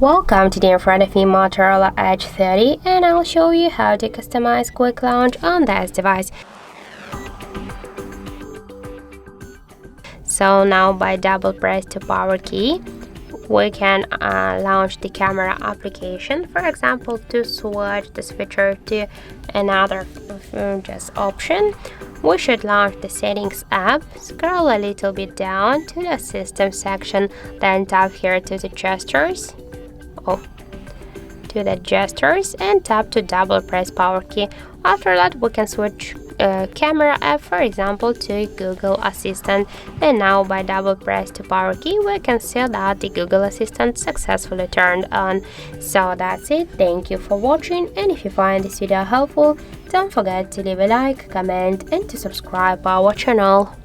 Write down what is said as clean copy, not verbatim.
Welcome, today in front of me Motorola Edge 30, and I'll show you how to customize quick launch on this device. So now by double press to power key, we can launch the camera application. For example, to switch the switcher to another just option, we should launch the settings app, scroll a little bit down to the system section, then tap here to the gestures, and tap to double press power key. After that, we can switch camera app, for example, to Google Assistant, and now by double press to power key we can see that the Google Assistant successfully turned on. So that's it. Thank you for watching, and if you find this video helpful, don't forget to leave a like, comment and to subscribe our channel.